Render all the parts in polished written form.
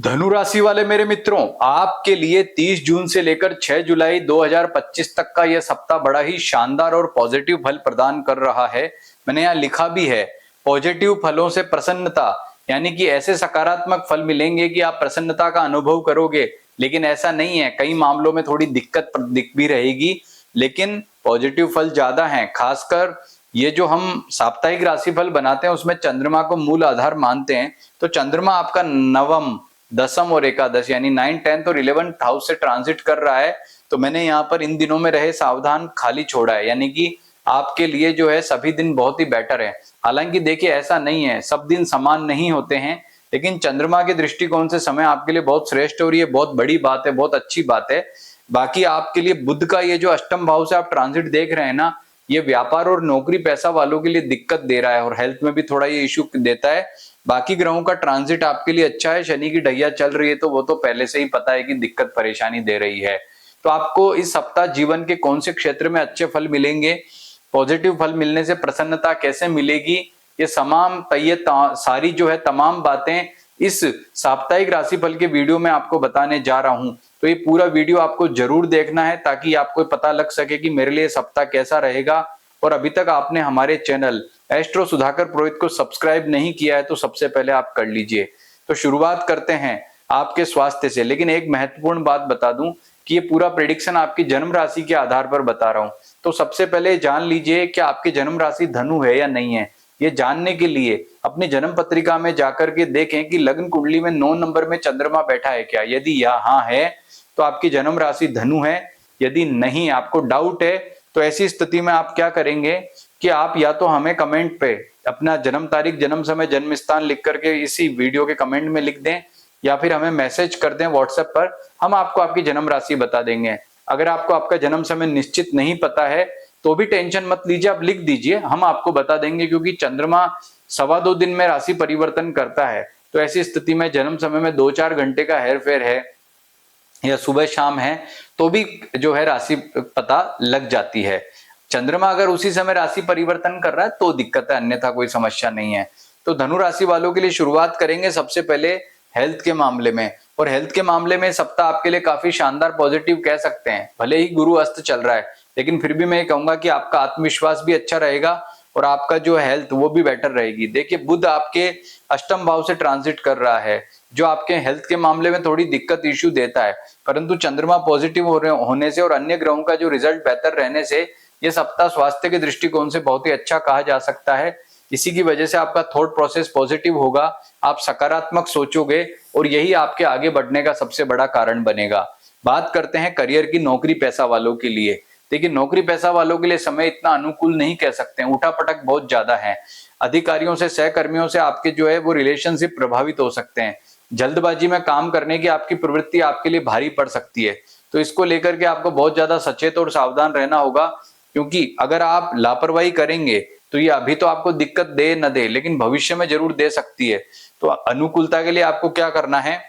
धनु राशि वाले मेरे मित्रों, आपके लिए 30 जून से लेकर 6 जुलाई 2025 तक का यह सप्ताह बड़ा ही शानदार और पॉजिटिव फल प्रदान कर रहा है। मैंने यहाँ लिखा भी है, पॉजिटिव फलों से प्रसन्नता, यानी कि ऐसे सकारात्मक फल मिलेंगे कि आप प्रसन्नता का अनुभव करोगे। लेकिन ऐसा नहीं है, कई मामलों में थोड़ी दिक्कत दिख भी रहेगी, लेकिन पॉजिटिव फल ज्यादा हैं। खासकर ये जो हम साप्ताहिक राशिफल बनाते हैं उसमें चंद्रमा को मूल आधार मानते हैं, तो चंद्रमा आपका नवम, दसम और एकादश यानी 9, 10 और 11th हाउस से ट्रांजिट कर रहा है। तो मैंने यहाँ पर इन दिनों में रहे सावधान खाली छोड़ा है, यानी कि आपके लिए जो है सभी दिन बहुत ही बेटर है। हालांकि देखिए, ऐसा नहीं है, सब दिन समान नहीं होते हैं, लेकिन चंद्रमा के दृष्टिकोण से समय आपके लिए बहुत श्रेष्ठ और ये बहुत बड़ी बात है, बहुत अच्छी बात है। बाकी आपके लिए बुध का ये जो अष्टम भाव से आप ट्रांजिट देख रहे हैं ना, ये व्यापार और नौकरी पैसा वालों के लिए दिक्कत दे रहा है और हेल्थ में भी थोड़ा ये इश्यू देता है। बाकी ग्रहों का ट्रांजिट आपके लिए अच्छा है, शनि की ढैया चल रही है तो वो तो पहले से ही पता है कि दिक्कत परेशानी दे रही है। तो आपको इस सप्ताह जीवन के कौन से क्षेत्र में अच्छे फल मिलेंगे, पॉजिटिव फल मिलने से प्रसन्नता कैसे मिलेगी, ये सारी जो है तमाम बातें इस साप्ताहिक राशिफल के वीडियो में आपको बताने जा रहा हूं। तो ये पूरा वीडियो आपको जरूर देखना है ताकि आपको पता लग सके कि मेरे लिए सप्ताह कैसा रहेगा। और अभी तक आपने हमारे चैनल एस्ट्रो सुधाकर पुरोहित को सब्सक्राइब नहीं किया है तो सबसे पहले आप कर लीजिए। तो शुरुआत करते हैं आपके स्वास्थ्य से, लेकिन एक महत्वपूर्ण बात बता दूं कि ये पूरा प्रेडिक्शन आपकी जन्म राशि के आधार पर बता रहा हूं। तो सबसे पहले जान लीजिए कि आपकी जन्म राशि धनु है या नहीं है। ये जानने के लिए अपनी जन्म पत्रिका में जाकर के देखें कि लग्न कुंडली में 9 नंबर में चंद्रमा बैठा है क्या। यदि हाँ है तो आपकी जन्म राशि धनु है। यदि नहीं, आपको डाउट है, तो ऐसी स्थिति में आप क्या करेंगे कि आप या तो हमें कमेंट पे अपना जन्म तारीख, जन्म समय, जन्म स्थान लिख करके इसी वीडियो के कमेंट में लिख दें, या फिर हमें मैसेज कर दें व्हाट्सएप पर, हम आपको आपकी जन्म राशि बता देंगे। अगर आपको आपका जन्म समय निश्चित नहीं पता है तो भी टेंशन मत लीजिए, आप लिख दीजिए, हम आपको बता देंगे। क्योंकि चंद्रमा 2.25 दिन में राशि परिवर्तन करता है, तो ऐसी स्थिति में जन्म समय में 2-4 घंटे का हेर फेर है या सुबह शाम है तो भी जो है राशि पता लग जाती है। चंद्रमा अगर उसी समय राशि परिवर्तन कर रहा है तो दिक्कत है, अन्यथा कोई समस्या नहीं है। तो धनु राशि वालों के लिए शुरुआत करेंगे सबसे पहले हेल्थ के मामले में। और हेल्थ के मामले में सप्ताह आपके लिए काफी शानदार पॉजिटिव कह सकते हैं। भले ही गुरु अस्त चल रहा है, लेकिन फिर भी मैं कहूंगा कि आपका आत्मविश्वास भी अच्छा रहेगा और आपका जो हेल्थ वो भी बेटर रहेगी। देखिए, बुध आपके अष्टम भाव से ट्रांजिट कर रहा है, जो आपके हेल्थ के मामले में थोड़ी दिक्कत इश्यू देता है, परंतु चंद्रमा पॉजिटिव होने से और अन्य ग्रहों का जो रिजल्ट बेहतर रहने से ये सप्ताह स्वास्थ्य के दृष्टिकोण से बहुत ही अच्छा कहा जा सकता है। इसी की वजह से आपका थॉट प्रोसेस पॉजिटिव होगा, आप सकारात्मक सोचोगे और यही आपके आगे बढ़ने का सबसे बड़ा कारण बनेगा। बात करते हैं करियर की, नौकरी पैसा वालों के लिए। देखिए, नौकरी पैसा वालों के लिए समय इतना अनुकूल नहीं कह सकते हैं, उठा पटक बहुत ज्यादा है। अधिकारियों से, सहकर्मियों से आपके जो है वो रिलेशनशिप प्रभावित हो सकते हैं। जल्दबाजी में काम करने की आपकी प्रवृत्ति आपके लिए भारी पड़ सकती है, तो इसको लेकर के आपको बहुत ज्यादा सचेत और सावधान रहना होगा। क्योंकि अगर आप लापरवाही करेंगे तो ये अभी तो आपको दिक्कत दे न दे, लेकिन भविष्य में जरूर दे सकती है। तो अनुकूलता के लिए आपको क्या करना है,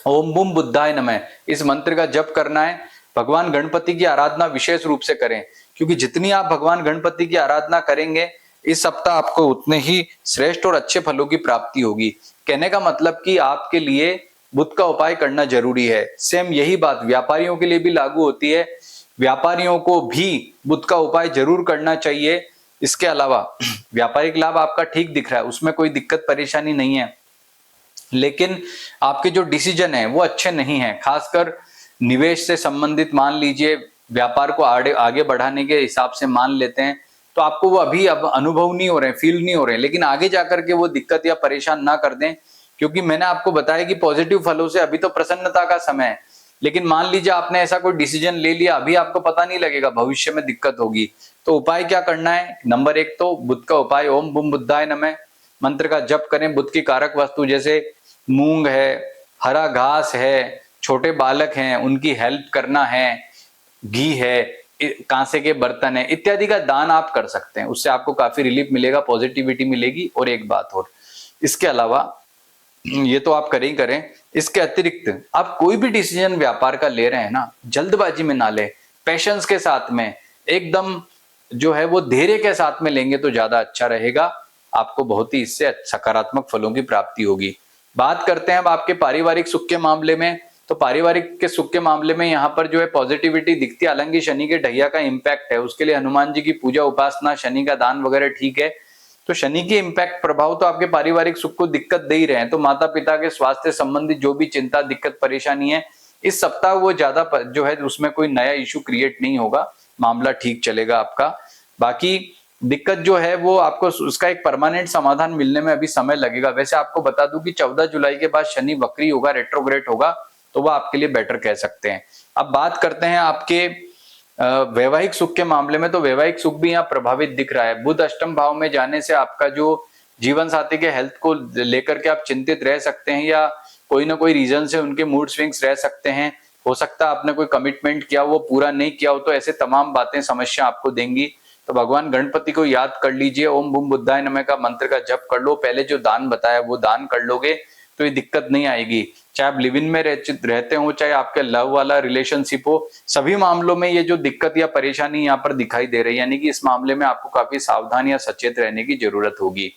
ओम बुम बुद्धाय नमः, इस मंत्र का जप करना है। भगवान गणपति की आराधना विशेष रूप से करें, क्योंकि जितनी आप भगवान गणपति की आराधना करेंगे इस सप्ताह आपको उतने ही श्रेष्ठ और अच्छे फलों की प्राप्ति होगी। कहने का मतलब कि आपके लिए बुध का उपाय करना जरूरी है। सेम यही बात व्यापारियों के लिए भी लागू होती है, व्यापारियों को भी बुध का उपाय जरूर करना चाहिए। इसके अलावा व्यापारिक लाभ आपका ठीक दिख रहा है, उसमें कोई दिक्कत परेशानी नहीं है, लेकिन आपके जो डिसीजन है वो अच्छे नहीं है। खासकर निवेश से संबंधित मान लीजिए, व्यापार को आगे बढ़ाने के हिसाब से मान लेते हैं, तो आपको वो अभी अब अनुभव नहीं हो रहे, फील नहीं हो रहे, लेकिन आगे जाकर के वो दिक्कत या परेशान ना कर दें। क्योंकि मैंने आपको बताया कि पॉजिटिव फलों से अभी तो प्रसन्नता का समय है, लेकिन मान लीजिए आपने ऐसा कोई डिसीजन ले लिया, अभी आपको पता नहीं लगेगा, भविष्य में दिक्कत होगी। तो उपाय क्या करना है, नंबर 1 तो बुध का उपाय, ओम बुम बुद्धाय नमः मंत्र का जप करें। बुध की कारक वस्तु जैसे मूंग है, हरा घास है, छोटे बालक हैं उनकी हेल्प करना है, घी है, कांसे के बर्तन है इत्यादि का दान आप कर सकते हैं। उससे आपको काफी रिलीफ मिलेगा, पॉजिटिविटी मिलेगी। और एक बात और, इसके अलावा ये तो आप करें ही करें, इसके अतिरिक्त आप कोई भी डिसीजन व्यापार का ले रहे हैं ना, जल्दबाजी में ना ले, पेशेंस के साथ में, एकदम जो है वो धैर्य के साथ में लेंगे तो ज्यादा अच्छा रहेगा। आपको बहुत ही इससे सकारात्मक फलों की प्राप्ति होगी। बात करते हैं अब आपके पारिवारिक सुख के मामले में। तो पारिवारिक के सुख के मामले में यहाँ पर जो है पॉजिटिविटी दिखती है, हालांकि शनि के ढैया का इम्पैक्ट है, उसके लिए हनुमान जी की पूजा उपासना, शनि का दान वगैरह ठीक है। तो शनि के इम्पैक्ट प्रभाव तो आपके पारिवारिक सुख को दिक्कत दे ही रहे हैं। तो माता पिता के स्वास्थ्य संबंधी जो भी चिंता, दिक्कत, परेशानी है इस सप्ताह वो ज्यादा जो है उसमें कोई नया इशू क्रिएट नहीं होगा, मामला ठीक चलेगा आपका। बाकी दिक्कत जो है वो आपको उसका एक परमानेंट समाधान मिलने में अभी समय लगेगा। वैसे आपको बता दूं कि 14 जुलाई के बाद शनि वक्री होगा, रेट्रोग्रेड होगा, तो वो आपके लिए बेटर कह सकते हैं। अब बात करते हैं आपके वैवाहिक सुख के मामले में। तो वैवाहिक सुख भी यहाँ प्रभावित दिख रहा है। बुध अष्टम भाव में जाने से आपका जो जीवन साथी के हेल्थ को लेकर के आप चिंतित रह सकते हैं, या कोई ना कोई रीजन से उनके मूड स्विंग्स रह सकते हैं। हो सकता है आपने कोई कमिटमेंट किया वो पूरा नहीं किया हो, तो ऐसे तमाम बातें समस्या आपको देंगी। तो भगवान गणपति को याद कर लीजिए, ओम बूम बुद्धाय नमः का मंत्र का जप कर लो, पहले जो दान बताया वो दान कर लोगे तो ये दिक्कत नहीं आएगी। चाहे आप लिव इन में रहते हो, चाहे आपके लव वाला रिलेशनशिप हो, सभी मामलों में ये जो दिक्कत या परेशानी यहाँ पर दिखाई दे रही है, यानी कि इस मामले में आपको काफी सावधान या सचेत रहने की जरूरत होगी।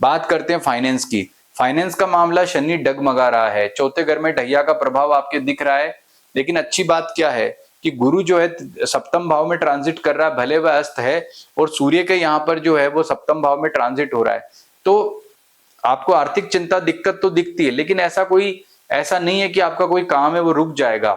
बात करते हैं फाइनेंस की। फाइनेंस का मामला शनि डगमगा रहा है, चौथे घर में ढैया का प्रभाव आपके दिख रहा है। लेकिन अच्छी बात क्या है कि गुरु जो है सप्तम भाव में ट्रांजिट कर रहा है, भले वह अस्त है, और सूर्य के यहाँ पर जो है वो सप्तम भाव में ट्रांजिट हो रहा है। तो आपको आर्थिक चिंता, दिक्कत तो दिखती है, लेकिन ऐसा नहीं है कि आपका कोई काम है वो रुक जाएगा।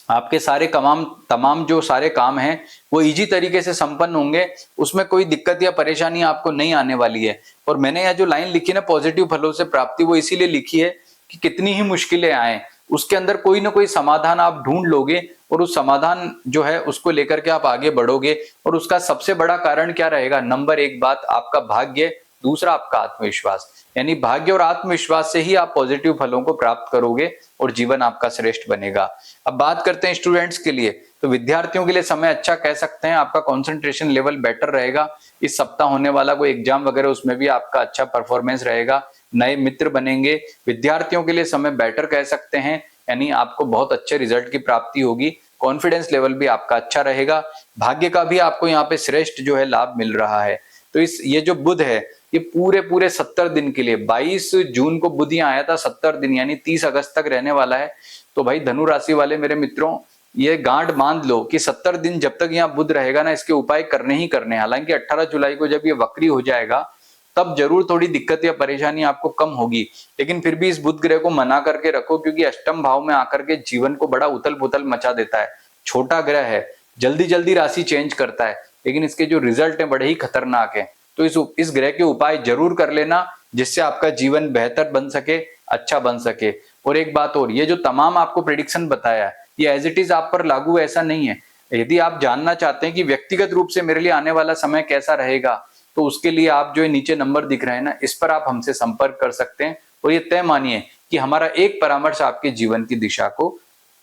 आपके सारे तमाम जो सारे काम हैं वो इजी तरीके से संपन्न होंगे, उसमें कोई दिक्कत या परेशानी आपको नहीं आने वाली है। और मैंने यह जो लाइन लिखी ना, पॉजिटिव फलों से प्राप्ति, वो इसीलिए लिखी है कि कितनी ही मुश्किलें आए उसके अंदर कोई ना कोई समाधान आप ढूंढ लोगे, और उस समाधान जो है उसको लेकर के आप आगे बढ़ोगे। और उसका सबसे बड़ा कारण क्या रहेगा? नंबर एक बात आपका भाग्य, दूसरा आपका आत्मविश्वास। यानी भाग्य और आत्मविश्वास से ही आप पॉजिटिव फलों को प्राप्त करोगे और जीवन आपका श्रेष्ठ बनेगा। अब बात करते हैं स्टूडेंट्स के लिए। तो विद्यार्थियों के लिए समय अच्छा कह सकते हैं, आपका कंसंट्रेशन लेवल बेटर रहेगा। इस सप्ताह होने वाला कोई एग्जाम वगैरह उसमें भी आपका अच्छा परफॉर्मेंस रहेगा, नए मित्र बनेंगे। विद्यार्थियों के लिए समय बेटर कह सकते हैं, यानी आपको बहुत अच्छे रिजल्ट की प्राप्ति होगी। कॉन्फिडेंस लेवल भी आपका अच्छा रहेगा। भाग्य का भी आपको यहाँ पे श्रेष्ठ जो है लाभ मिल रहा है। तो ये जो बुध है ये पूरे 70 दिन के लिए, 22 जून को बुध यहाँ आया था, 70 दिन यानी 30 अगस्त तक रहने वाला है। तो भाई धनु राशि वाले मेरे मित्रों, ये गांठ बांध लो कि 70 दिन जब तक यहाँ बुध रहेगा ना, इसके उपाय करने ही करने। हालांकि 18 जुलाई को जब ये वक्री हो जाएगा तब जरूर थोड़ी दिक्कत या परेशानी आपको कम होगी, लेकिन फिर भी इस बुध ग्रह को मना करके रखो, क्योंकि अष्टम भाव में आकर के जीवन को बड़ा उथल पुथल मचा देता है। छोटा ग्रह है, जल्दी जल्दी राशि चेंज करता है, लेकिन इसके जो रिजल्ट है बड़े ही खतरनाक है। तो इस ग्रह के उपाय जरूर कर लेना, जिससे आपका जीवन बेहतर बन सके, अच्छा बन सके। और एक बात और, ये जो तमाम आपको प्रेडिक्शन बताया है ये एज इट इज आप पर लागू ऐसा नहीं है। यदि आप जानना चाहते हैं कि व्यक्तिगत रूप से मेरे लिए आने वाला समय कैसा रहेगा, तो उसके लिए आप जो नीचे नंबर दिख रहे हैं ना, इस पर आप हमसे संपर्क कर सकते हैं। और ये तय मानिए कि हमारा एक परामर्श आपके जीवन की दिशा को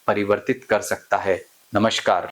परिवर्तित कर सकता है। नमस्कार।